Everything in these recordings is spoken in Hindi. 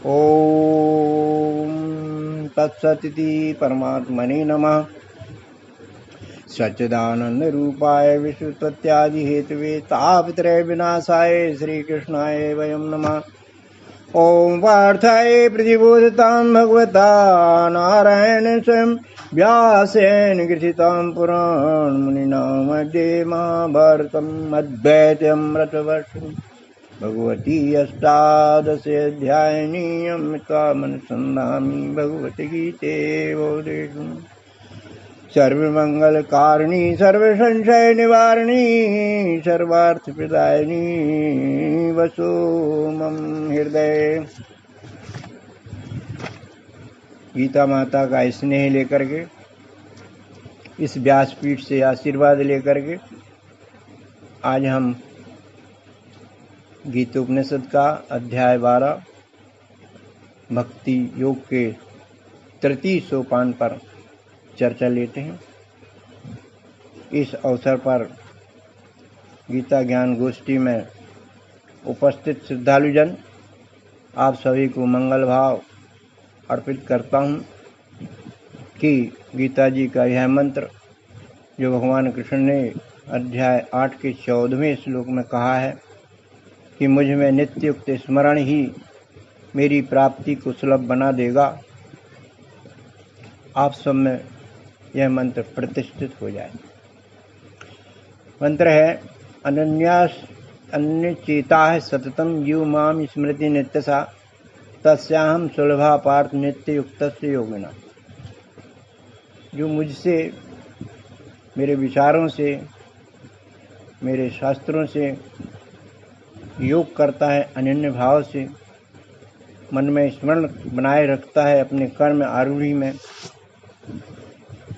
ओम तत्सदिति परमात्मने नमः। सच्चिदानंद रूपाय विश्वोत्पत्त्यादि हेतवे तापत्रय विनाशाय श्रीकृष्णाय वयं नमः। ओम पार्थाय प्रतिबोधतां भगवता नारायण स्वयं व्यासेन ग्रथितां पुराण मुनिना मध्ये महाभारतम् अद्वैतमृतवर्षम् भगवती अष्टादशाध्यायिनी अमृतामनुसन्धामि भगवती गीते बोधेषु सर्वमंगलकारिणी सर्वसंशय निवारिणी सर्वार्थप्रदायिनी वसो मम हृदय। गीता माता का स्नेह लेकर के, इस व्यासपीठ से आशीर्वाद लेकर के आज हम गीतोपनिषद का अध्याय 12 भक्ति योग के तृतीय सोपान पर चर्चा लेते हैं। इस अवसर पर गीता ज्ञान गोष्ठी में उपस्थित श्रद्धालुजन आप सभी को मंगल भाव अर्पित करता हूँ कि गीता जी का यह मंत्र जो भगवान कृष्ण ने अध्याय 8 के 14वें श्लोक में कहा है कि मुझ में नित्ययुक्त स्मरण ही मेरी प्राप्ति को सुलभ बना देगा, आप सब में यह मंत्र प्रतिष्ठित हो जाए। मंत्र है अनन्यास अन्य चेता है सततम यू माम स्मृति नित्यसा तस्याहम सुलभा पार्थ नित्य युक्त से योगिना। जो मुझसे मेरे विचारों से मेरे शास्त्रों से योग करता है, अनन्य भाव से मन में स्मरण बनाए रखता है अपने कर्म आरूढ़ी में,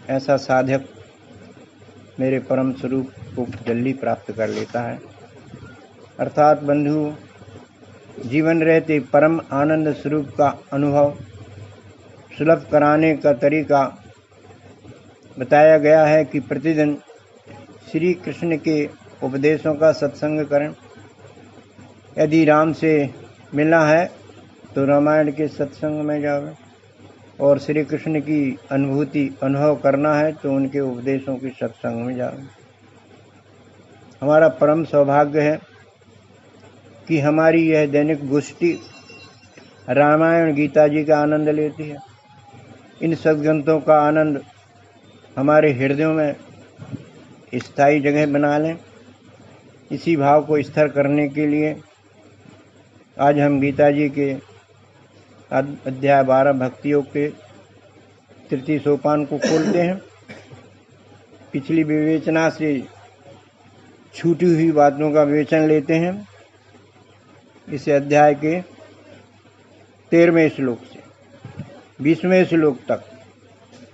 ऐसा साधक मेरे परम स्वरूप को जल्दी प्राप्त कर लेता है। अर्थात बंधु, जीवन रहते परम आनंद स्वरूप का अनुभव सुलभ कराने का तरीका बताया गया है कि प्रतिदिन श्री कृष्ण के उपदेशों का सत्संग करें। यदि राम से मिलना है तो रामायण के सत्संग में जाओ, और श्री कृष्ण की अनुभूति अनुभव करना है तो उनके उपदेशों के सत्संग में जाओ। हमारा परम सौभाग्य है कि हमारी यह दैनिक गोष्ठी रामायण गीता जी का आनंद लेती है। इन सद्ग्रंथों का आनंद हमारे हृदयों में स्थायी जगह बना लें। इसी भाव को स्थिर करने के लिए आज हम गीता जी के अध्याय 12 भक्ति योग के तृतीय सोपान को खोलते हैं। पिछली विवेचना से छूटी हुई बातों का विवेचन लेते हैं। इस अध्याय के 13वें श्लोक से 20वें श्लोक तक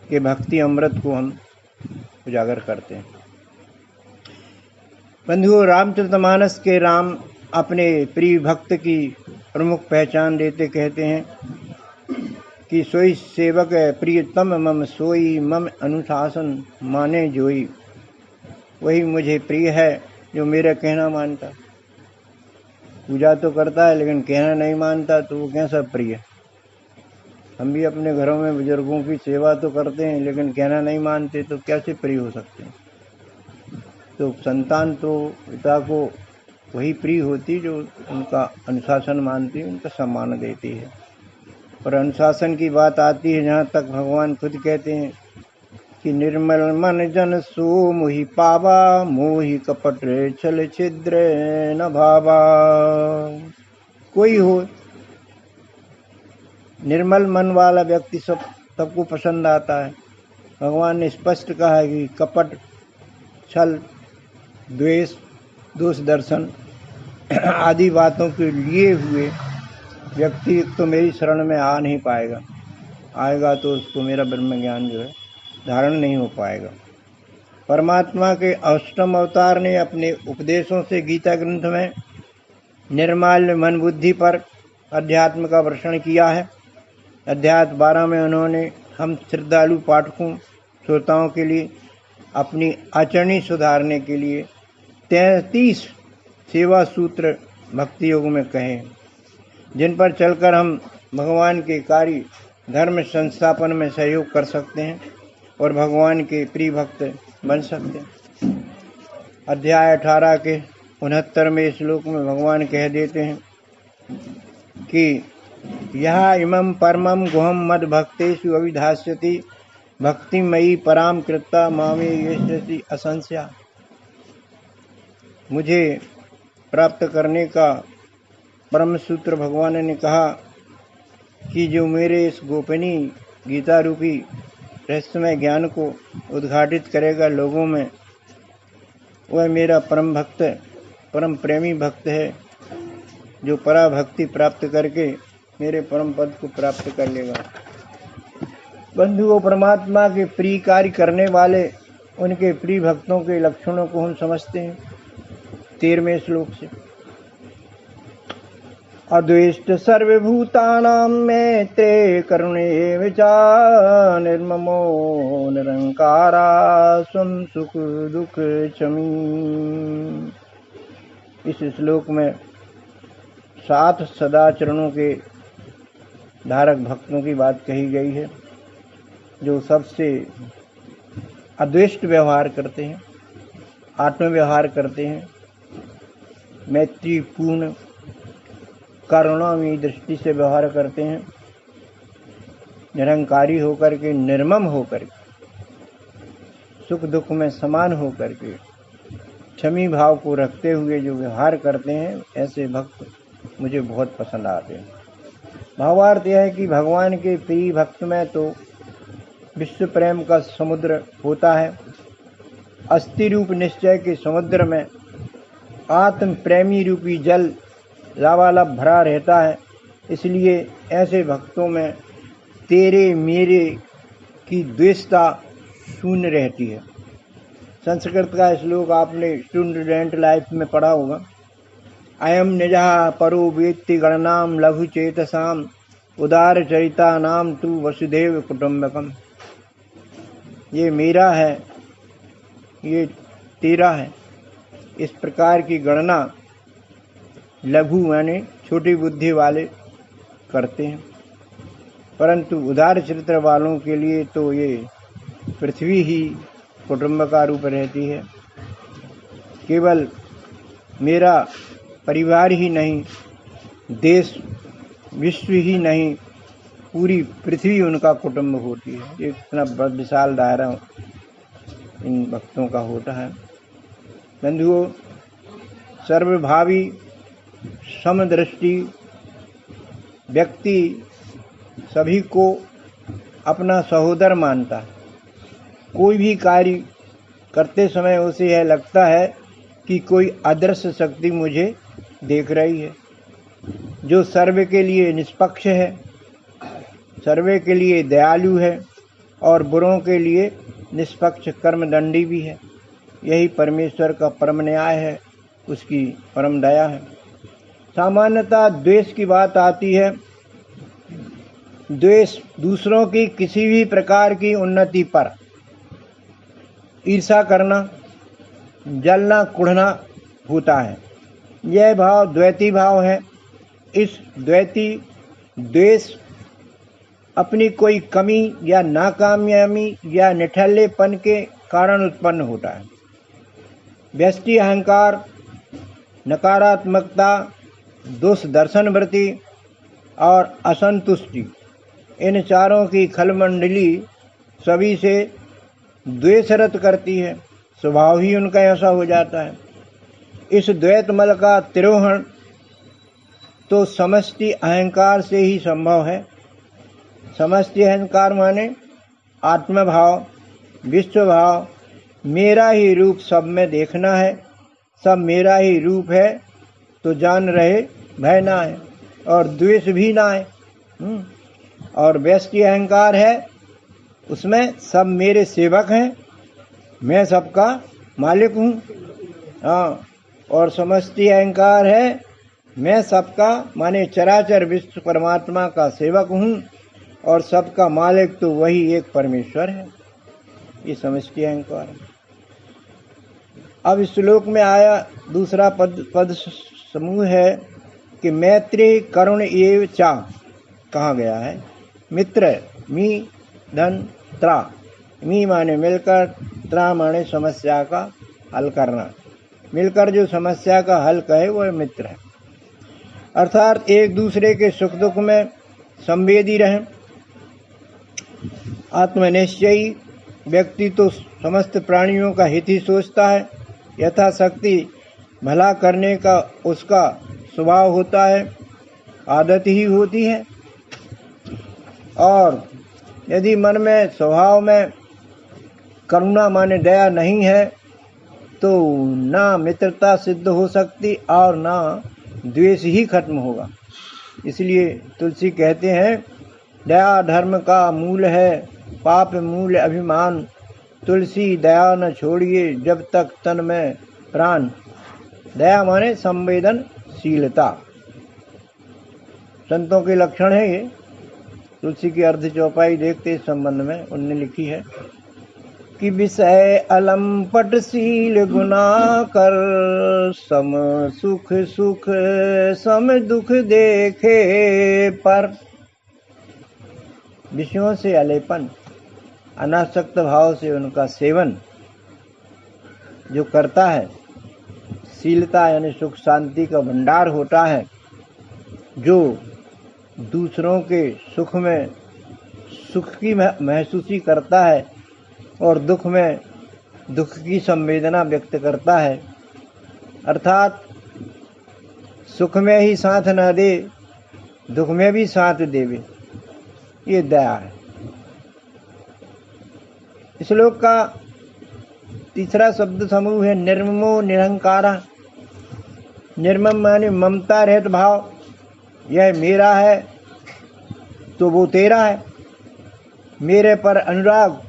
के भक्ति अमृत को हम उजागर करते हैं। बंधुओं, रामचरितमानस के राम अपने प्रिय भक्त की प्रमुख पहचान देते कहते हैं कि सोई सेवक प्रियतम मम सोई मम अनुशासन माने जोई। वही मुझे प्रिय है जो मेरा कहना मानता। पूजा तो करता है लेकिन कहना नहीं मानता, तो वो कैसा प्रिय। हम भी अपने घरों में बुजुर्गों की सेवा तो करते हैं लेकिन कहना नहीं मानते, तो कैसे प्रिय हो सकते हैं। तो संतान तो पिता को वही प्रिय होती जो उनका अनुशासन मानती है, उनका सम्मान देती है। और अनुशासन की बात आती है जहाँ तक भगवान खुद कहते हैं कि निर्मल मन जन सो मोहि पावा मोहि कपट छल छिद्र न भावा। कोई हो निर्मल मन वाला व्यक्ति सबको पसंद आता है। भगवान ने स्पष्ट कहा है कि कपट, छल, द्वेष, दोष दर्शन आदि बातों के लिए हुए व्यक्ति तो मेरी शरण में आ नहीं पाएगा। आएगा तो उसको मेरा ब्रह्म ज्ञान जो है धारण नहीं हो पाएगा। परमात्मा के अष्टम अवतार ने अपने उपदेशों से गीता ग्रंथ में निर्माल्य मन बुद्धि पर अध्यात्म का वर्षण किया है। अध्याय 12 में उन्होंने हम श्रद्धालु पाठकों श्रोताओं के लिए अपनी आचरणी सुधारने के लिए 33 सेवा सूत्र भक्ति योग में कहे, जिन पर चलकर हम भगवान के कार्य धर्म संस्थापन में सहयोग कर सकते हैं और भगवान के प्रिय भक्त बन सकते हैं। अध्याय 18 के 69वें श्लोक में भगवान कह देते हैं कि यह इमं परमं गुहं मद भक्तेषु अभिधास्यति भक्ति मयि पराम कृत्वा मामे येष्यति असंशया। मुझे प्राप्त करने का परम सूत्र भगवान ने कहा कि जो मेरे इस गोपनीय गीता रूपी रहस्यमय ज्ञान को उद्घाटित करेगा लोगों में, वह मेरा परम भक्त, परम प्रेमी भक्त है, जो पराभक्ति प्राप्त करके मेरे परम पद को प्राप्त कर लेगा। बंधुओं, परमात्मा के प्रिय कार्य करने वाले उनके प्रिय भक्तों के लक्षणों को हम समझते हैं 13वें श्लोक से। अद्वेष्ट सर्वभूतानां मैत्रे करुणे विचा निर्ममो निरंकारा स्वं सुख दुख क्षमी। इस श्लोक में 7 सदाचरणों के धारक भक्तों की बात कही गई है, जो सबसे अद्वेष्ट व्यवहार करते हैं, आत्म व्यवहार करते हैं, मैत्रीपूर्ण करुणामयी दृष्टि से व्यवहार करते हैं, निरंकारी होकर के, निर्मम होकर के, सुख दुख में समान होकर के, क्षमी भाव को रखते हुए जो व्यवहार करते हैं, ऐसे भक्त मुझे बहुत पसंद आते हैं। भावार्थ यह है कि भगवान के प्रिय भक्त में तो विश्व प्रेम का समुद्र होता है। अस्थि रूप निश्चय के समुद्र में आत्म प्रेमी रूपी जल लावालब भरा रहता है। इसलिए ऐसे भक्तों में तेरे मेरे की द्वेषता शून्य रहती है। संस्कृत का श्लोक आपने स्टूडेंट लाइफ में पढ़ा होगा। अयम निजः परो वेत्ति गणनाम लघु चेतसाम उदार चरिता नाम तू वसुदेव कुटुंबकम। ये मेरा है, ये तेरा है, इस प्रकार की गणना लघु यानी छोटी बुद्धि वाले करते हैं, परंतु उदार चरित्र वालों के लिए तो ये पृथ्वी ही कुटुंब का रूप रहती है। केवल मेरा परिवार ही नहीं, देश विश्व ही नहीं, पूरी पृथ्वी उनका कुटुंब होती है। ये इतना बड़ा विशाल दायरा इन भक्तों का होता है। बंधुओं, सर्वभावी समदृष्टि व्यक्ति सभी को अपना सहोदर मानता है। कोई भी कार्य करते समय उसे यह लगता है कि कोई अदृश्य शक्ति मुझे देख रही है। जो सर्व के लिए निष्पक्ष है, सर्व के लिए दयालु है और बुरों के लिए निष्पक्ष कर्मदंडी भी है। यही परमेश्वर का परम न्याय है, उसकी परम दया है। सामान्यतः द्वेष की बात आती है। द्वेष दूसरों की किसी भी प्रकार की उन्नति पर ईर्ष्या करना, जलना, कुढ़ना होता है। यह भाव द्वैती भाव है। इस द्वैती द्वेष अपनी कोई कमी या नाकामयाबी या निठल्लेपन के कारण उत्पन्न होता है। व्यष्टि अहंकार, नकारात्मकता, दोष दर्शन वृत्ति और असंतुष्टि, इन चारों की खलमंडली सभी से द्वेषरत करती है। स्वभाव ही उनका ऐसा हो जाता है। इस द्वैतमल का तिरोहण तो समष्टि अहंकार से ही संभव है। समष्टि अहंकार माने आत्मभाव, विश्वभाव, मेरा ही रूप सब में देखना है, सब मेरा ही रूप है, तो जान रहे भय ना है और द्वेष भी ना है। और व्यष्टि अहंकार है, उसमें सब मेरे सेवक हैं, मैं सबका मालिक हूँ। हाँ, और समष्टि अहंकार है, मैं सबका माने चराचर विश्व परमात्मा का सेवक हूँ और सबका मालिक तो वही एक परमेश्वर है। ये समष्टि अहंकार है। अब इस श्लोक में आया दूसरा पद समूह है कि मैत्री करुण एव चा। कहा गया है। मित्र मी धन त्रा, मी माने मिलकर, त्रा माने समस्या का हल करना। मिलकर जो समस्या का हल करे वह मित्र है। अर्थात एक दूसरे के सुख दुख में संवेदी रहें। आत्मनिश्चयी व्यक्ति तो समस्त प्राणियों का हित ही सोचता है। यथाशक्ति भला करने का उसका स्वभाव होता है, आदत ही होती है। और यदि मन में स्वभाव में करुणा माने दया नहीं है तो ना मित्रता सिद्ध हो सकती और ना द्वेष ही खत्म होगा। इसलिए तुलसी कहते हैं, दया धर्म का मूल है, पाप मूल अभिमान। तुलसी दया न छोड़िए जब तक तन में प्राण। दया माने संवेदनशीलता। संतों के लक्षण है ये। तुलसी की अर्ध चौपाई देखते इस संबंध में उनने लिखी है कि विषय अलंपटशील गुना कर, सम सुख सुख सम दुख देखे पर। विषयों से अलेपन, अनासक्त भाव से उनका सेवन जो करता है, शीलता यानी सुख शांति का भंडार होता है। जो दूसरों के सुख में सुख की महसूसी करता है और दुख में दुख की संवेदना व्यक्त करता है, अर्थात सुख में ही साथ न दे, दुख में भी साथ देवे, ये दया है। श्लोक का तीसरा शब्द समूह है निर्ममो निरहंकारा। निर्मम माने ममता रहित भाव, यह मेरा है तो वो तेरा है। मेरे पर अनुराग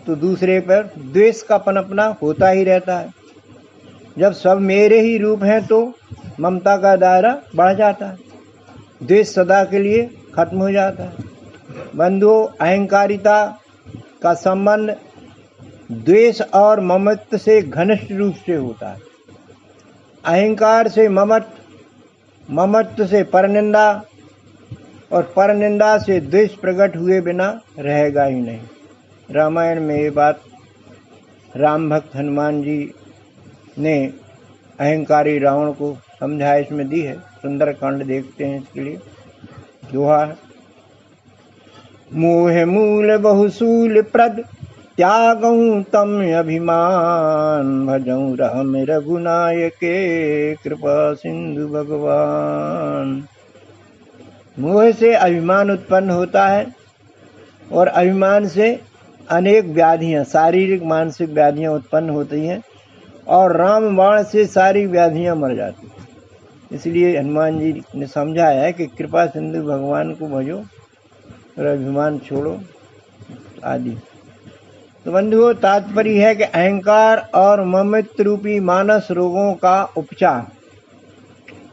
तो दूसरे पर द्वेष का पनपना होता ही रहता है। जब सब मेरे ही रूप हैं तो ममता का दायरा बढ़ जाता है, द्वेष सदा के लिए खत्म हो जाता है। बंधुओं, अहंकारिता का संबंध द्वेष और ममत्व से घनिष्ठ रूप से होता है। अहंकार से ममत्व, ममत्व से परनिंदा और परनिंदा से द्वेष प्रकट हुए बिना रहेगा ही नहीं। रामायण में ये बात राम भक्त हनुमान जी ने अहंकारी रावण को समझाया इसमें दी है। सुंदर कांड देखते हैं इसके लिए। दोहा है, मोह मूल बहुसूल प्रद, त्यागऊं तम अभिमान, भजऊं राम रघुनायके, कृपा सिंधु भगवान। मोह से अभिमान उत्पन्न होता है और अभिमान से अनेक व्याधियां, शारीरिक मानसिक व्याधियां उत्पन्न होती हैं और राम बाण से सारी व्याधियां मर जाती हैं। इसलिए हनुमान जी ने समझाया है कि कृपा सिंधु भगवान को भजो और अभिमान छोड़ो आदि। तो बंधुओं, तात्पर्य है कि अहंकार और ममत्व रूपी मानस रोगों का उपचार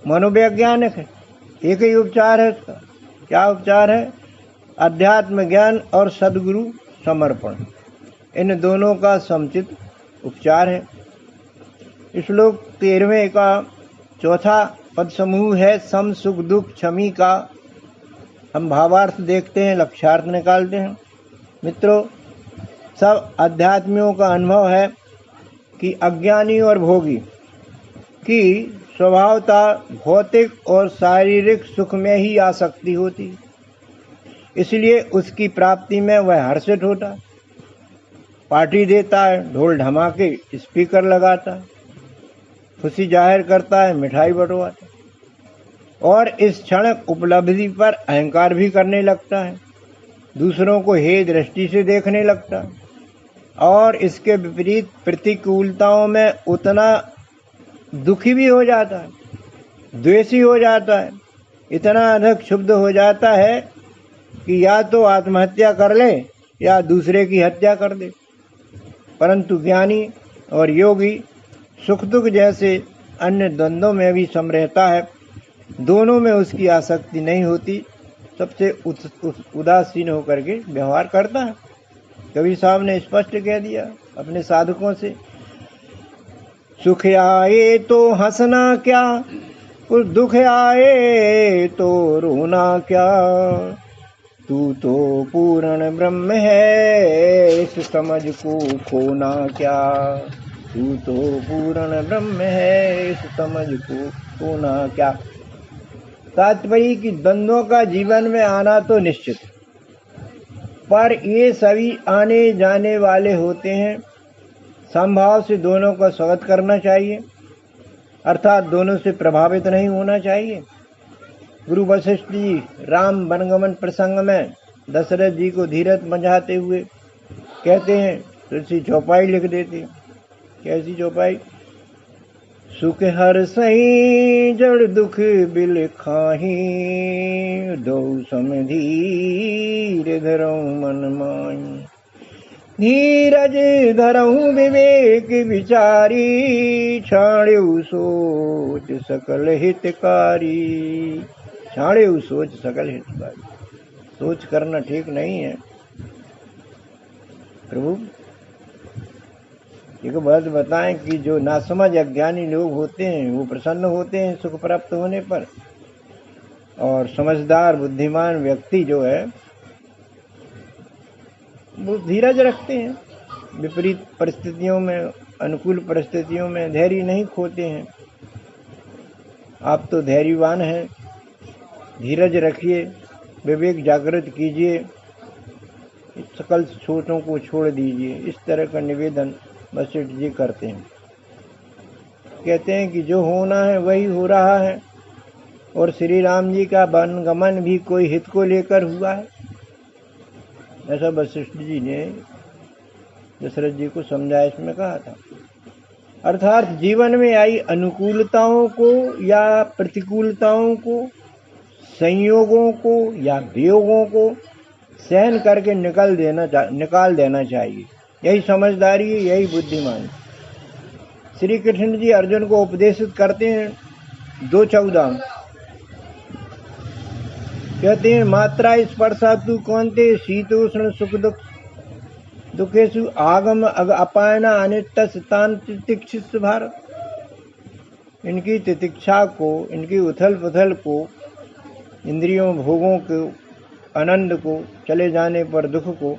मनोवैज्ञानिक है। एक ही उपचार है इसका। क्या उपचार है? अध्यात्म ज्ञान और सद्गुरु समर्पण, इन दोनों का समुचित उपचार है। श्लोक 13वें का चौथा पद समूह है सम सुख दुख क्षमी का। हम भावार्थ देखते हैं, लक्ष्यार्थ निकालते हैं। मित्रों, सब अध्यात्मियों का अनुभव है कि अज्ञानी और भोगी की स्वभावता भौतिक और शारीरिक सुख में ही आसक्ति होती, इसलिए उसकी प्राप्ति में वह हर्षित होता, पार्टी देता है, ढोल धमाके स्पीकर लगाता है, खुशी जाहिर करता है, मिठाई बंटवाता है और इस क्षण उपलब्धि पर अहंकार भी करने लगता है, दूसरों को हे दृष्टि से देखने लगता है और इसके विपरीत प्रतिकूलताओं में उतना दुखी भी हो जाता है, द्वेषी हो जाता है, इतना अधिक क्षुब्ध हो जाता है कि या तो आत्महत्या कर ले या दूसरे की हत्या कर दे। परंतु ज्ञानी और योगी सुख दुख जैसे अन्य द्वंद्वों में भी सम रहता है, दोनों में उसकी आसक्ति नहीं होती, सबसे उदासीन होकर के व्यवहार करता है। कबीर साहब ने स्पष्ट कह दिया अपने साधकों से, सुख आए तो हंसना क्या, कुछ दुख आए तो रोना क्या, तू तो पूर्ण ब्रह्म है, इस समझ को खोना क्या। तू तो पूर्ण ब्रह्म है, इस समझ को खोना क्या। तात्पर्य कि द्वंद्वों का जीवन में आना तो निश्चित है, पर ये सभी आने जाने वाले होते हैं। समभाव से दोनों का स्वागत करना चाहिए, अर्थात दोनों से प्रभावित नहीं होना चाहिए। गुरु वशिष्ठ जी राम वनगमन प्रसंग में दशरथ जी को धीरज समझाते हुए कहते हैं, तुलसी चौपाई लिख देते हैं। कैसी चौपाई? सुख हर सही जड़ दुख बिल खाही, दो समधीर धरऊ मन माही। धीरज धरऊ विवेक विचारी, छाड़ेऊ सोच सकल हितकारी। छाड़ेऊ सोच सकल हितकारी। सोच करना ठीक नहीं है प्रभु। एक बात बताएं कि जो नासमझ अज्ञानी लोग होते हैं वो प्रसन्न होते हैं सुख प्राप्त होने पर, और समझदार बुद्धिमान व्यक्ति जो है वो धीरज रखते हैं। विपरीत परिस्थितियों में, अनुकूल परिस्थितियों में धैर्य नहीं खोते हैं। आप तो धैर्यवान हैं, धीरज रखिए, विवेक जागृत कीजिए, सकल सोचों को छोड़ दीजिए। इस तरह का निवेदन वशिष्ठ जी करते हैं। कहते हैं कि जो होना है वही हो रहा है, और श्री राम जी का वनगमन भी कोई हित को लेकर हुआ है, ऐसा वशिष्ठ जी ने दशरथ जी को समझाया, इसमें कहा था। अर्थात जीवन में आई अनुकूलताओं को या प्रतिकूलताओं को, संयोगों को या वियोगों को सहन करके निकाल देना चाहिए। यही समझदारी है, यही बुद्धिमान। श्री कृष्ण जी अर्जुन को उपदेशित करते हैं 2:14, कहते हैं, मात्रा स्पर्शा तू कौन्ते शीतोष्ण सुख दुख, दुखेशु आगम अपायना अनित्य तान तितिक्षित भारत। इनकी तितिक्षा को, इनकी उथल पुथल को, इंद्रियों भोगों को, आनंद को, चले जाने पर दुख को,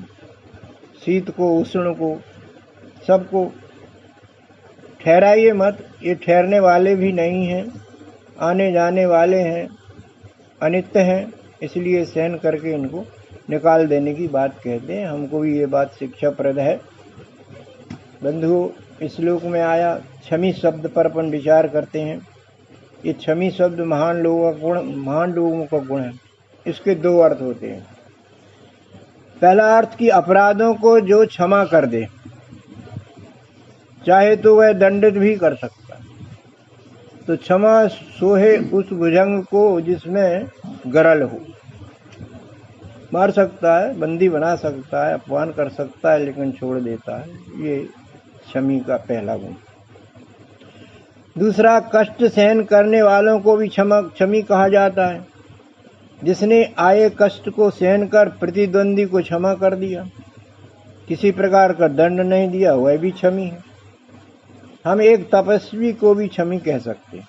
शीत को, उष्ण को, सबको ठहराइए मत। ये ठहरने वाले भी नहीं हैं, आने जाने वाले हैं, अनित्य हैं, इसलिए सहन करके इनको निकाल देने की बात कहते हैं। हमको भी ये बात शिक्षाप्रद है। बंधुओं, इस श्लोक में आया क्षमी शब्द पर अपन विचार करते हैं। ये क्षमी शब्द महान लोगों का गुण है। इसके 2 अर्थ होते हैं। पहला अर्थ कि अपराधों को जो क्षमा कर दे, चाहे तो वह दंडित भी कर सकता है। तो क्षमा सोहे उस भुजंग को जिसमें गरल हो। मार सकता है, बंदी बना सकता है, अपमान कर सकता है, लेकिन छोड़ देता है। ये क्षमी का पहला गुण। दूसरा, कष्ट सहन करने वालों को भी क्षमी कहा जाता है। जिसने आए कष्ट को सहन कर प्रतिद्वंदी को क्षमा कर दिया, किसी प्रकार का दंड नहीं दिया, वह भी क्षमी है। हम एक तपस्वी को भी क्षमी कह सकते हैं।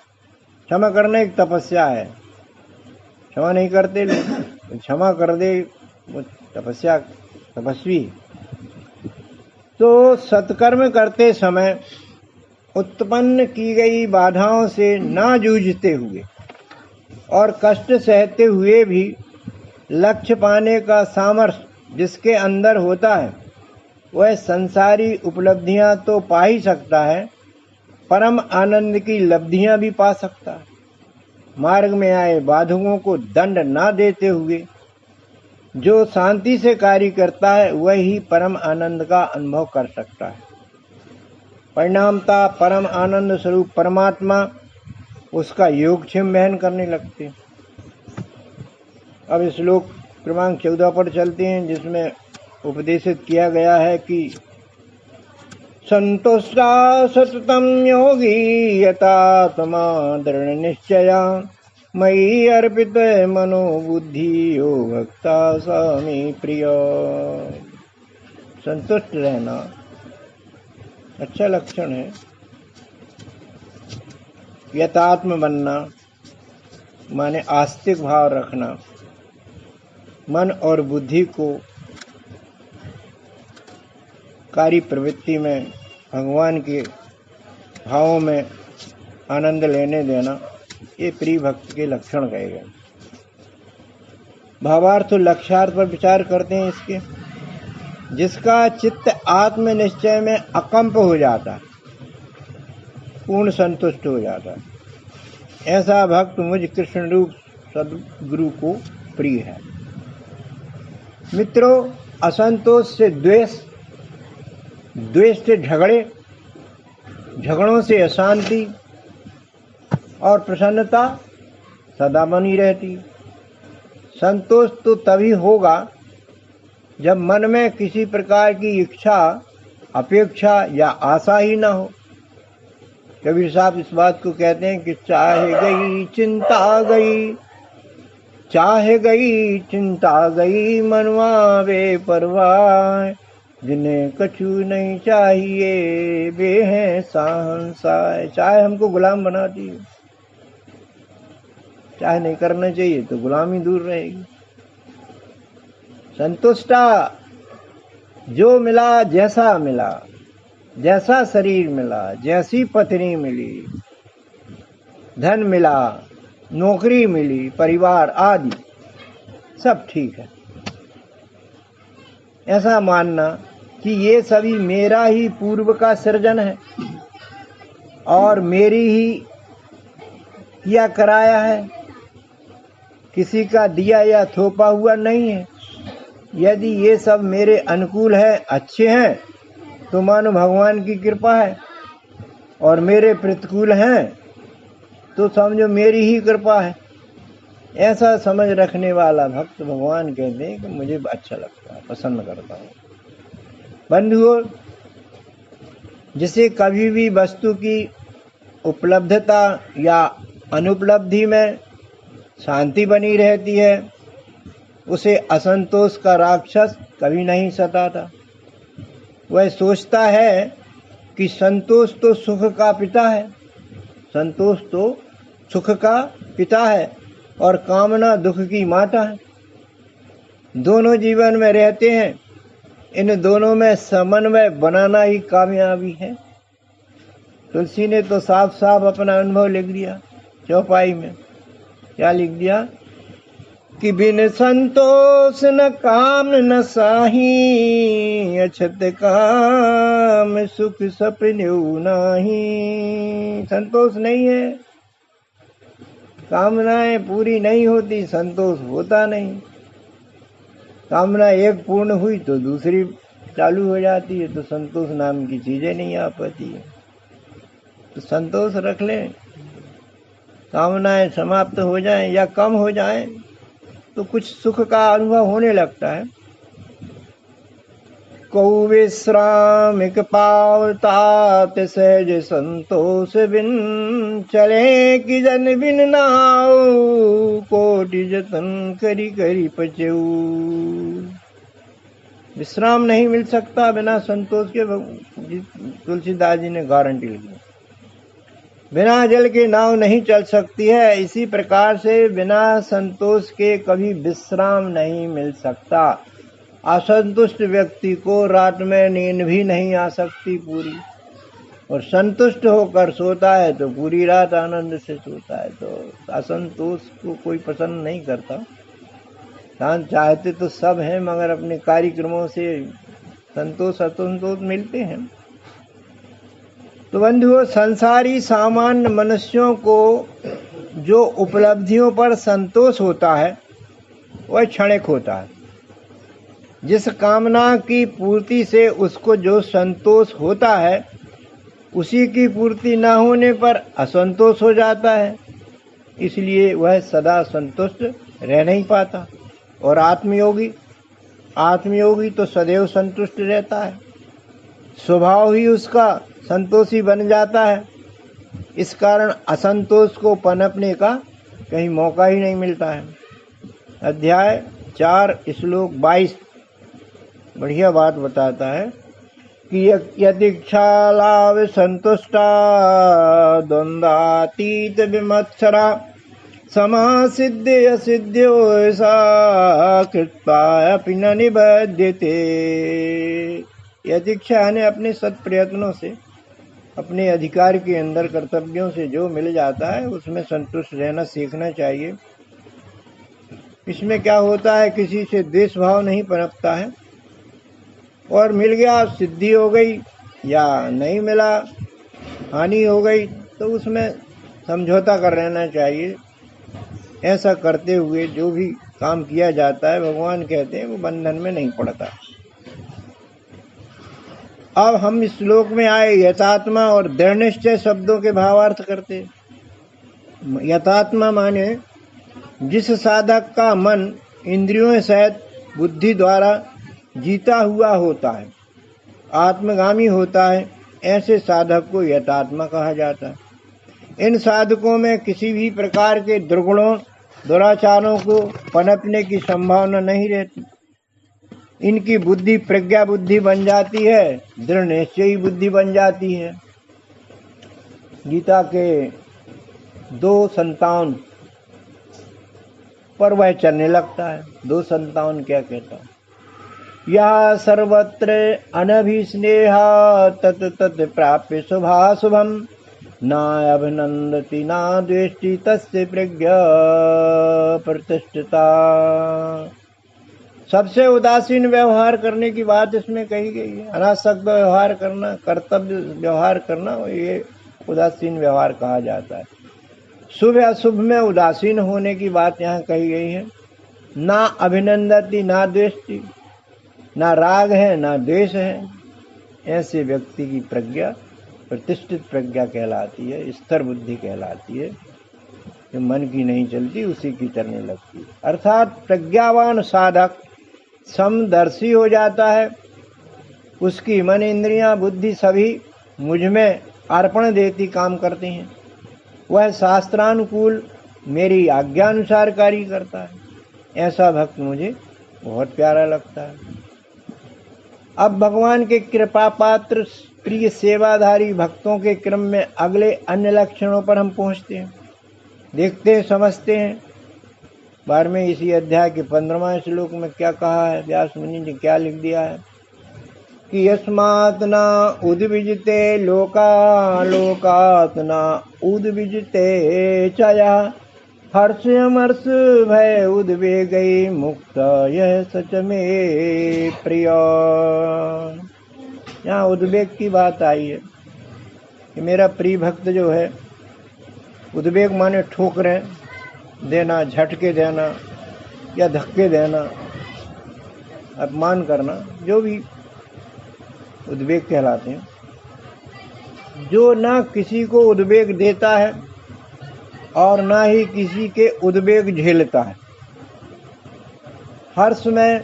क्षमा करना एक तपस्या है। क्षमा नहीं करते लोग, क्षमा कर दे वो तपस्वी। तो सत्कर्म करते समय उत्पन्न की गई बाधाओं से ना जूझते हुए और कष्ट सहते हुए भी लक्ष्य पाने का सामर्थ्य जिसके अंदर होता है, वह संसारी उपलब्धियां तो पा ही सकता है, परम आनंद की लब्धियां भी पा सकता है। मार्ग में आए बाधकों को दंड ना देते हुए जो शांति से कार्य करता है, वही परम आनंद का अनुभव कर सकता है। परिणामतः परम आनंद स्वरूप परमात्मा उसका योगक्षेम वहन करने लगते। अब श्लोक क्रमांक 14 पर चलते हैं, जिसमें उपदेशित किया गया है कि संतुष्टा सततम योगी यतात्मा दृढ़ निश्चया, मयि अर्पित मनोबुद्धि यो भक्ता स्वामी प्रिय। संतुष्ट रहना अच्छा लक्षण है। यथात्म बनना, माने आस्तिक भाव रखना, मन और बुद्धि को कार्य प्रवृत्ति में भगवान के भावों में आनंद लेने देना, ये प्रिय भक्त के लक्षण कहे गए। भावार्थ और लक्ष्यार्थ पर विचार करते हैं इसके। जिसका चित्त आत्मनिश्चय में अकंप हो जाता, पूर्ण संतुष्ट हो जाता, ऐसा भक्त मुझ कृष्ण रूप सद्गुरु को प्रिय है। मित्रों, असंतोष से द्वेष, द्वेष से झगड़े, झगड़ों से अशांति और प्रसन्नता सदा बनी रहती। संतोष तो तभी होगा जब मन में किसी प्रकार की इच्छा, अपेक्षा या आशा ही ना हो। कबीर साहब इस बात को कहते हैं कि चाहे गई चिंता गई, चाहे गई चिंता गई, मनवा बेपरवाह, जिन्हें कछु नहीं चाहिए वे हैं सहंसाय। चाहे हमको गुलाम बनाती है, चाहे नहीं करना चाहिए तो गुलामी दूर रहेगी। संतुष्टा, जो मिला, जैसा मिला, जैसा शरीर मिला, जैसी पत्नी मिली, धन मिला, नौकरी मिली, परिवार आदि सब ठीक है, ऐसा मानना कि ये सभी मेरा ही पूर्व का सृजन है और मेरी ही किया कराया है, किसी का दिया या थोपा हुआ नहीं है। यदि ये सब मेरे अनुकूल है, अच्छे हैं, तो मानो भगवान की कृपा है, और मेरे प्रतिकूल हैं तो समझो मेरी ही कृपा है। ऐसा समझ रखने वाला भक्त भगवान कहते हैं कि मुझे अच्छा लगता है, पसंद करता हूँ। बंधुओं, जिसे कभी भी वस्तु की उपलब्धता या अनुपलब्धि में शांति बनी रहती है, उसे असंतोष का राक्षस कभी नहीं सताता। वह सोचता है कि संतोष तो सुख का पिता है, संतोष तो सुख का पिता है और कामना दुख की माता है। दोनों जीवन में रहते हैं, इन दोनों में समन्वय बनाना ही कामयाबी है। तुलसी ने तो साफ साफ अपना अनुभव लिख दिया चौपाई में। क्या लिख दिया कि बिन संतोष न काम न साही, अछत काम सुख सपनेऊ नाही। संतोष नहीं है, कामनाएं पूरी नहीं होती, संतोष होता नहीं। कामना एक पूर्ण हुई तो दूसरी चालू हो जाती है, तो संतोष नाम की चीजें नहीं आ पाती है। तो संतोष रख लें, कामनाएं समाप्त हो जाएं या कम हो जाएं तो कुछ सुख का अनुभव होने लगता है। को विश्रामिक पावतात सहज संतोष बिन, चले कि जन बिन नाऊ, कोटि जतन करी करी पचऊ। विश्राम नहीं मिल सकता बिना संतोष के, तुलसीदास जी ने गारंटी ली। बिना जल के नाव नहीं चल सकती है, इसी प्रकार से बिना संतोष के कभी विश्राम नहीं मिल सकता। असंतुष्ट व्यक्ति को रात में नींद भी नहीं आ सकती पूरी, और संतुष्ट होकर सोता है तो पूरी रात आनंद से सोता है। तो असंतोष को कोई पसंद नहीं करता। शांत चाहते तो सब हैं, मगर अपने कार्यक्रमों से संतोष असंतोष मिलते हैं। तो बंधुओं, संसारी सामान्य मनुष्यों को जो उपलब्धियों पर संतोष होता है वह क्षणिक होता है। जिस कामना की पूर्ति से उसको जो संतोष होता है, उसी की पूर्ति न होने पर असंतोष हो जाता है, इसलिए वह सदा संतुष्ट रह नहीं पाता। और आत्मयोगी तो सदैव संतुष्ट रहता है, स्वभाव ही उसका संतोषी बन जाता है। इस कारण असंतोष को पनपने का कहीं मौका ही नहीं मिलता है। अध्याय 4 श्लोक 22 बढ़िया बात बताता है कि यदीक्षा लाभ संतुष्टा, द्वंद्वातीत विमत्सरा, समा सिद्धि असिद्ध्यो सा कृत्वा अपि न निबध्यते। यदि इच्छा ने अपने सत प्रयत्नों से अपने अधिकार के अंदर कर्तव्यों से जो मिल जाता है उसमें संतुष्ट रहना सीखना चाहिए। इसमें क्या होता है, किसी से द्वेष भाव नहीं पनपता है, और मिल गया सिद्धि हो गई या नहीं मिला हानि हो गई तो उसमें समझौता कर रहना चाहिए। ऐसा करते हुए जो भी काम किया जाता है भगवान कहते हैं वो बंधन में नहीं पड़ता। अब हम इस श्लोक में आए यथात्मा और दृढ़ निश्चय शब्दों के भावार्थ करते। यथात्मा माने जिस साधक का मन इंद्रियों सहित बुद्धि द्वारा जीता हुआ होता है, आत्मगामी होता है, ऐसे साधक को यथात्मा कहा जाता है। इन साधकों में किसी भी प्रकार के दुर्गुणों दुराचारों को पनपने की संभावना नहीं रहती। इनकी बुद्धि प्रज्ञा बुद्धि बन जाती है, दृढ़ निश्चयी बुद्धि बन जाती है। गीता के 2:57 पर वह चलने लगता है। 2:57 क्या कहता है, या सर्वत्र अनभिस्नेहा तत तत प्राप्य शुभाशुभम ना अभिनंदति ना द्वेष्टि तस्य प्रज्ञा प्रतिष्ठिता। सबसे उदासीन व्यवहार करने की बात इसमें कही गई है। अनासक्त व्यवहार करना, कर्तव्य व्यवहार करना, ये उदासीन व्यवहार कहा जाता है। शुभ अशुभ में उदासीन होने की बात यहाँ कही गई है। ना अभिनंदति ना द्वेष्टि, ना राग है ना द्वेष है। ऐसे व्यक्ति की प्रज्ञा प्रतिष्ठित प्रज्ञा कहलाती है, स्थिर बुद्धि कहलाती है। जो मन की नहीं चलती उसी की चलने लगती है। अर्थात प्रज्ञावान साधक समदर्शी हो जाता है। उसकी मन इंद्रियां बुद्धि सभी मुझ में अर्पण देती काम करती हैं। वह शास्त्रानुकूल मेरी आज्ञानुसार कार्य करता है। ऐसा भक्त मुझे बहुत प्यारा लगता है। अब भगवान के कृपा पात्र प्रिय सेवाधारी भक्तों के क्रम में अगले अन्य लक्षणों पर हम पहुंचते हैं, देखते हैं, समझते हैं। 12वें इसी अध्याय के 15वां श्लोक में क्या कहा है, व्यास मुनि ने क्या लिख दिया है कि यस्मात् न उद्विजते लोका लोकात् न उद्विजते चया हर्षमर्ष भय उद्वेगै मुक्त यह सच में प्रिय। यहाँ उद्वेग की बात आई है कि मेरा प्रिय भक्त जो है, उद्वेग माने ठोकरें देना, झटके देना या धक्के देना, अपमान करना, जो भी उद्वेग कहलाते हैं। जो ना किसी को उद्वेग देता है और ना ही किसी के उद्वेग झेलता है। हर्ष में,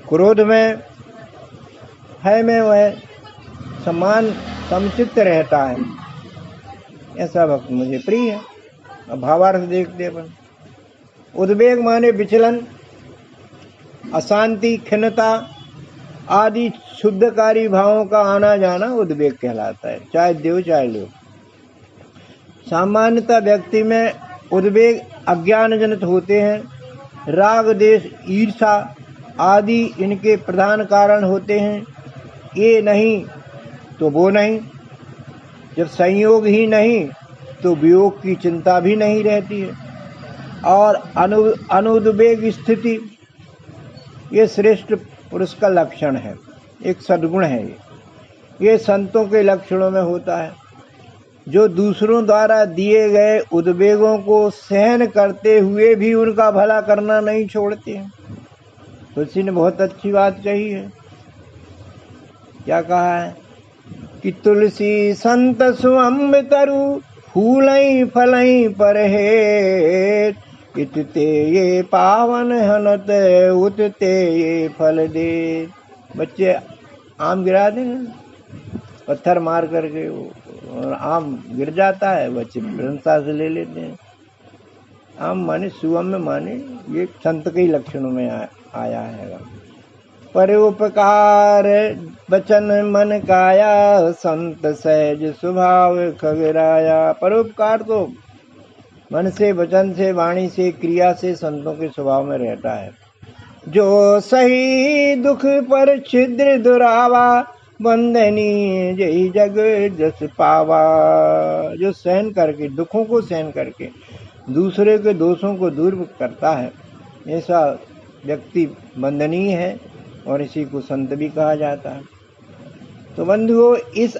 क्रोध में, भय में वह समान समचित्त रहता है। ऐसा भक्त मुझे प्रिय है। अब भावार्थ देखते अपन। उद्वेग माने विचलन, अशांति, खिन्नता आदि शुद्धकारी भावों का आना जाना उद्वेग कहलाता है, चाहे देव चाहे लोग। सामान्यतः व्यक्ति में उद्वेग अज्ञान जनित होते हैं। राग देश ईर्षा आदि इनके प्रधान कारण होते हैं। ये नहीं तो वो नहीं, जब संयोग ही नहीं तो वियोग की चिंता भी नहीं रहती है। और अनुद्वेग स्थिति ये श्रेष्ठ पुरुष का लक्षण है, एक सद्गुण है। ये संतों के लक्षणों में होता है, जो दूसरों द्वारा दिए गए उद्वेगों को सहन करते हुए भी उनका भला करना नहीं छोड़ते हैं। तुलसी ने बहुत अच्छी बात कही है। क्या कहा है कि तुलसी संत सुअम्ब तरु फूलई फलई परहेत, इतते ये पावन हनत उतते ये फल दे। बच्चे आम गिरा दें, पत्थर मार करके वो आम गिर जाता है, बच्चे प्रसन्नता से ले लेते हैं। आम माने सुअम्ब माने ये संत के लक्षणों में आया है। परोपकार वचन मन काया संत सहज स्वभाव खगराया। परोपकार तो मन से, वचन से, वाणी से, क्रिया से संतों के स्वभाव में रहता है। जो सही दुख पर छिद्र दुरावा, बंदनी जय जग जस पावा। जो सहन करके, दुखों को सहन करके दूसरे के दोषों को दूर करता है, ऐसा व्यक्ति वंदनीय है और इसी को संत भी कहा जाता है। तो बंधुओं, इस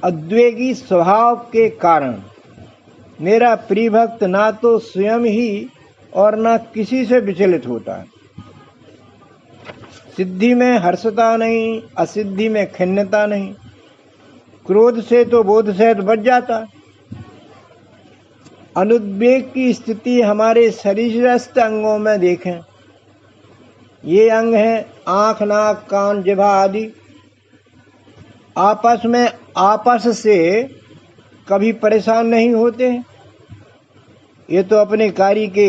अद्वेगी स्वभाव के कारण मेरा प्रिय भक्त ना तो स्वयं ही और ना किसी से विचलित होता है। सिद्धि में हर्षता नहीं, असिद्धि में खिन्नता नहीं, क्रोध से तो बोध सहित बच जाता है। अनुद्वेग की स्थिति हमारे शरीरस्थ अंगों में देखें। ये अंग हैं आंख, नाक, कान, जिह्वा आदि। आपस से कभी परेशान नहीं होते हैं। ये तो अपने कार्य के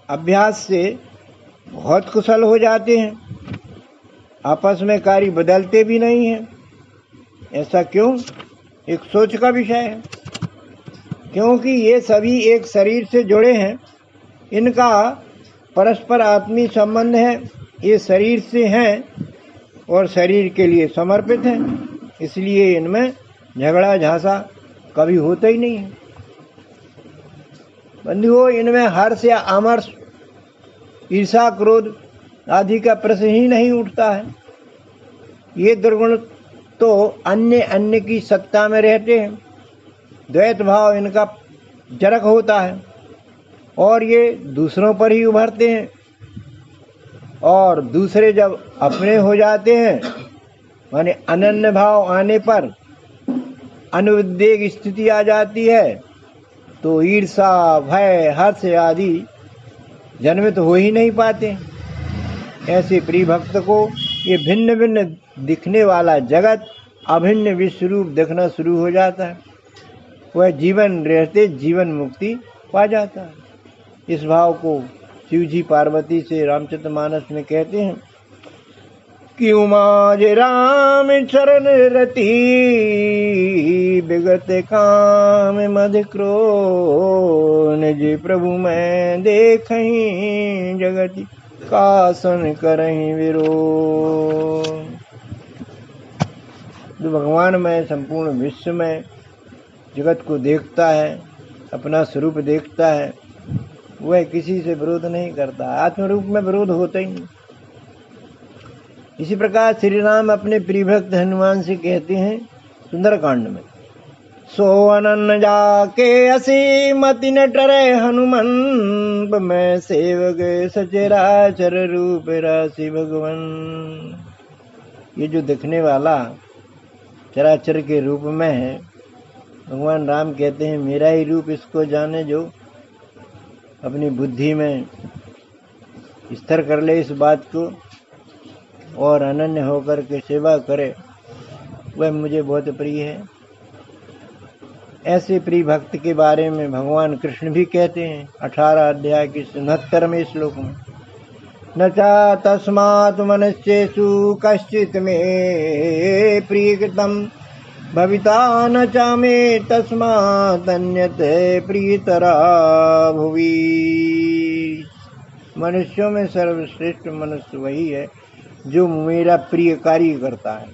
अभ्यास से बहुत कुशल हो जाते हैं, आपस में कार्य बदलते भी नहीं हैं। ऐसा क्यों? एक सोच का विषय है। क्योंकि ये सभी एक शरीर से जुड़े हैं, इनका परस्पर आत्मीय संबंध है। ये शरीर से हैं और शरीर के लिए समर्पित हैं, इसलिए इनमें झगड़ा झांसा कभी होता ही नहीं है। बंधुओं, इनमें हर्ष या अमर्ष, ईर्षा, क्रोध आदि का प्रश्न ही नहीं उठता है। ये दुर्गुण तो अन्य की सत्ता में रहते हैं। द्वैत भाव इनका जरक होता है और ये दूसरों पर ही उभरते हैं, और दूसरे जब अपने हो जाते हैं, माने अनन्य भाव आने पर अनुद्वेग स्थिति आ जाती है, तो ईर्षा, भय, हर्ष आदि जन्मित हो ही नहीं पाते। ऐसे प्रिय भक्त को ये भिन्न भिन्न दिखने वाला जगत अभिन्न विश्व रूप दिखना शुरू हो जाता है। वह जीवन रहते जीवन मुक्ति पा जाता है। इस भाव को शिव जी पार्वती से रामचरितमानस में कहते हैं कि उमाज राम चरण रति, विगत काम मद क्रोध, निज प्रभु मैं देखहीं जगति, कासन करहीं विरोध। जो भगवान में संपूर्ण विश्व में जगत को देखता है, अपना स्वरूप देखता है, वह किसी से विरोध नहीं करता। आत्मरूप में विरोध होता ही नहीं। इसी प्रकार श्री राम अपने प्रिय भक्त हनुमान से कहते हैं सुंदरकांड में, सो अनन्न जाके असी मति न डरे हनुमान, मैं सेवक सचराचर रूप राशि भगवान। ये जो दिखने वाला चराचर के रूप में है, भगवान राम कहते हैं मेरा ही रूप इसको जाने जो अपनी बुद्धि में स्थिर कर ले इस बात को और अनन्य होकर के सेवा करे, वह मुझे बहुत प्रिय है। ऐसे प्रिय भक्त के बारे में भगवान कृष्ण भी कहते हैं 18 अध्याय के 69वें श्लोक में, न चा तस्मात् मनुष्येषु कश्चित् मे प्रियकृतं भविता न चा मे तस्मात् अन्यत् प्रियतरा भुवि। मनुष्यों में सर्वश्रेष्ठ मनुष्य वही है जो मेरा प्रिय कार्य करता है,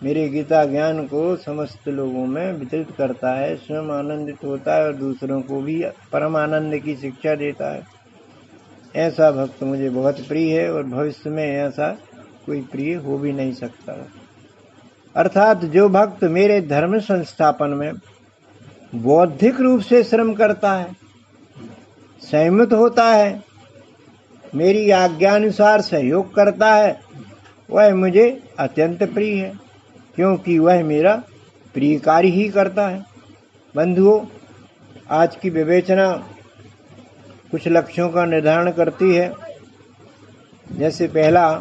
मेरे गीता ज्ञान को समस्त लोगों में वितरित करता है, स्वयं आनंदित होता है और दूसरों को भी परम आनंद की शिक्षा देता है। ऐसा भक्त मुझे बहुत प्रिय है और भविष्य में ऐसा कोई प्रिय हो भी नहीं सकता। अर्थात जो भक्त मेरे धर्म संस्थापन में बौद्धिक रूप से श्रम करता है, सहमत होता है, मेरी आज्ञानुसार सहयोग करता है, वह मुझे अत्यंत प्रिय है, क्योंकि वह मेरा प्रिय कार्य ही करता है। बंधुओं, आज की विवेचना कुछ लक्ष्यों का निर्धारण करती है। जैसे पहला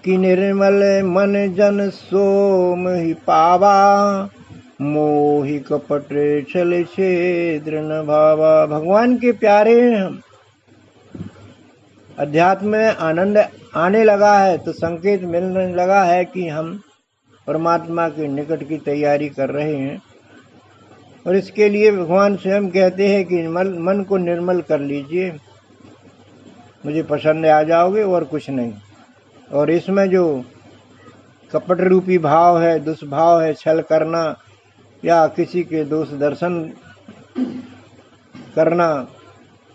कि निर्मल मन जन सोम ही पावा, मोहि कपट छल छेद्र न भावा। भगवान के प्यारे हैं हम, अध्यात्म में आनंद आने लगा है तो संकेत मिलने लगा है कि हम परमात्मा के निकट की तैयारी कर रहे हैं। और इसके लिए भगवान स्वयं कहते हैं कि मन को निर्मल कर लीजिए, मुझे पसंद आ जाओगे और कुछ नहीं। और इसमें जो कपट रूपी भाव है, दुष्भाव है, छल करना या किसी के दोष दर्शन करना,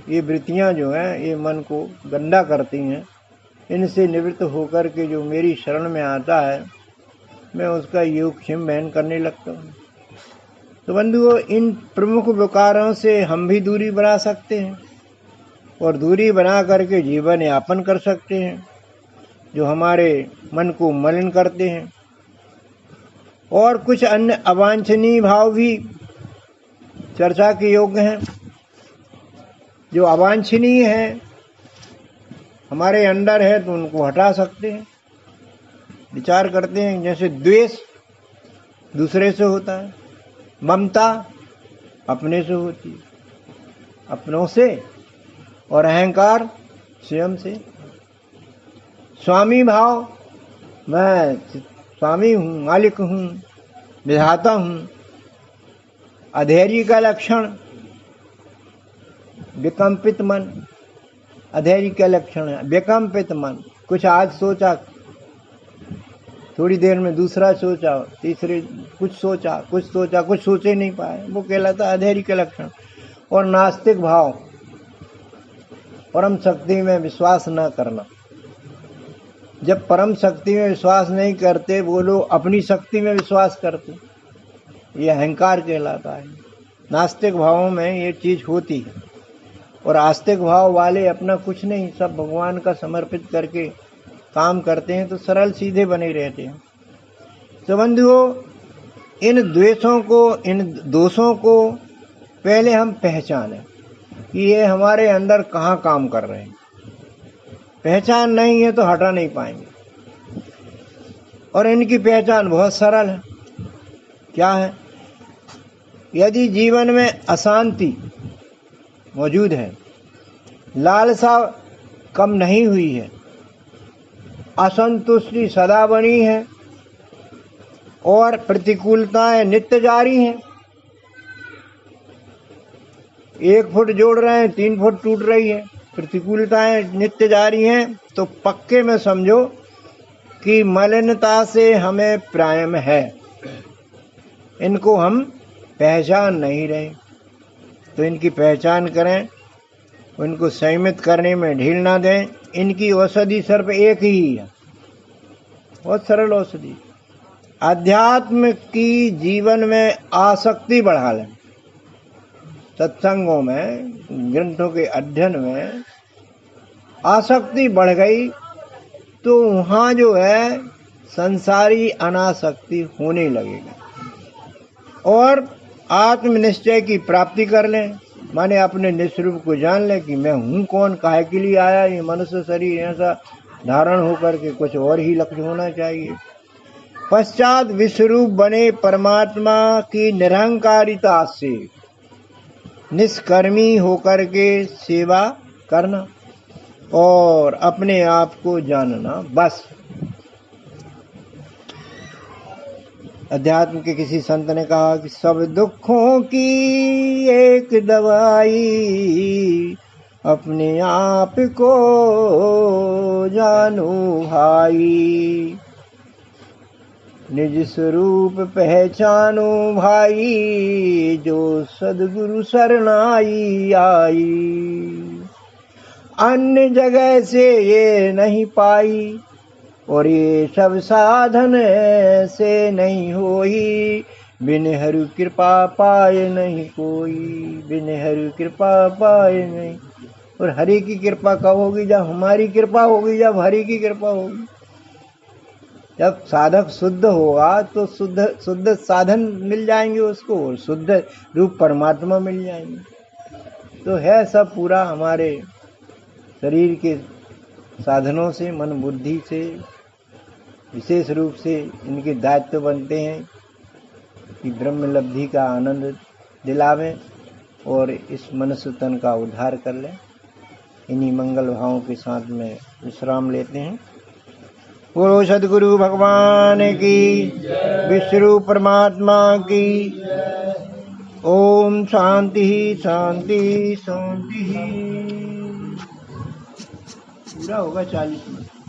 ये वृत्तियां जो हैं ये मन को गंदा करती हैं। इनसे निवृत्त होकर के जो मेरी शरण में आता है, मैं उसका योगक्षेम बहन करने लगता हूँ। तो बंधुओं, इन प्रमुख विकारों से हम भी दूरी बना सकते हैं और दूरी बना करके जीवन यापन कर सकते हैं, जो हमारे मन को मलिन करते हैं। और कुछ अन्य अवांछनीय भाव भी चर्चा के योग्य हैं। जो अवांछनीय है हमारे अंदर है तो उनको हटा सकते हैं। विचार करते हैं, जैसे द्वेष दूसरे से होता है, ममता अपने से होती है, अपनों से, और अहंकार स्वयं से। स्वामी भाव, मैं स्वामी हूँ, मालिक हूँ, विधाता हूँ। अधैर्य का लक्षण विकंपित मन, अधैर्य का लक्षण है विकंपित मन। कुछ आज सोचा, थोड़ी देर में दूसरा सोचा, तीसरे कुछ सोचा, कुछ सोचे नहीं पाए, वो कहलाता अधैर्य का लक्षण। और नास्तिक भाव, परम शक्ति में विश्वास न करना। जब परम शक्ति में विश्वास नहीं करते, वो लोग अपनी शक्ति में विश्वास करते, ये अहंकार कहलाता है। नास्तिक भावों में ये चीज होती है। और आस्तिक भाव वाले अपना कुछ नहीं, सब भगवान का समर्पित करके काम करते हैं, तो सरल सीधे बने रहते हैं। तो बंधुओं, इन द्वेषों को, इन दोषों को पहले हम पहचानें कि ये हमारे अंदर कहाँ काम कर रहे हैं। पहचान नहीं है तो हटा नहीं पाएंगे। और इनकी पहचान बहुत सरल है। क्या है? यदि जीवन में अशांति मौजूद है, लालसा कम नहीं हुई है, असंतुष्टि सदा बनी है और प्रतिकूलताएं नित्य जारी हैं, 1 फुट जोड़ रहे हैं 3 फुट टूट रही है, प्रतिकूलताएं नित्य जारी हैं, तो पक्के में समझो कि मलिनता से हमें प्रायम है। इनको हम पहचान नहीं रहे, तो इनकी पहचान करें, उनको संयमित करने में ढील ना दें। इनकी औषधि सिर्फ एक ही है, बहुत सरल औषधि। अध्यात्म की जीवन में आसक्ति बढ़ा लें। सत्संगों में, ग्रंथों के अध्ययन में आसक्ति बढ़ गई तो वहाँ जो है संसारी अनासक्ति होने लगेगी। और आत्मनिश्चय की प्राप्ति कर लें, माने अपने निस्वरूप को जान लें कि मैं हूँ कौन, काहे के लिए आया ये मनुष्य शरीर, ऐसा धारण होकर के कुछ और ही लक्ष्य होना चाहिए। पश्चात विश्वरूप बने परमात्मा की निरहंकारिता से निष्कर्मी होकर के सेवा करना और अपने आप को जानना, बस। अध्यात्म के किसी संत ने कहा कि सब दुखों की एक दवाई अपने आप को जानो भाई, निज स्वरूप पहचानो भाई, जो सद्गुरु शरणाई आई। अन्य जगह से ये नहीं पाई और ये सब साधन से नहीं होई, बिन हरि कृपा पाए नहीं कोई, बिन हरि कृपा पाए नहीं। और हरि की कृपा कब होगी? जब हमारी कृपा होगी, जब हरि की कृपा होगी। जब साधक शुद्ध होगा तो शुद्ध साधन मिल जाएंगे उसको, और शुद्ध रूप परमात्मा मिल जाएंगे। तो है सब पूरा हमारे शरीर के साधनों से, मन बुद्धि से, विशेष रूप से इनके दायित्व बनते हैं कि ब्रह्म लब्धि का आनंद दिलावें और इस मनुष्य तन का उद्धार कर लें। इन्हीं मंगल भावों के साथ में विश्राम लेते हैं। बोलो सद्गुरु भगवान की, विश्वरूप परमात्मा की। ओम शांति शांति शांति। पूरा होगा 40 मिनट।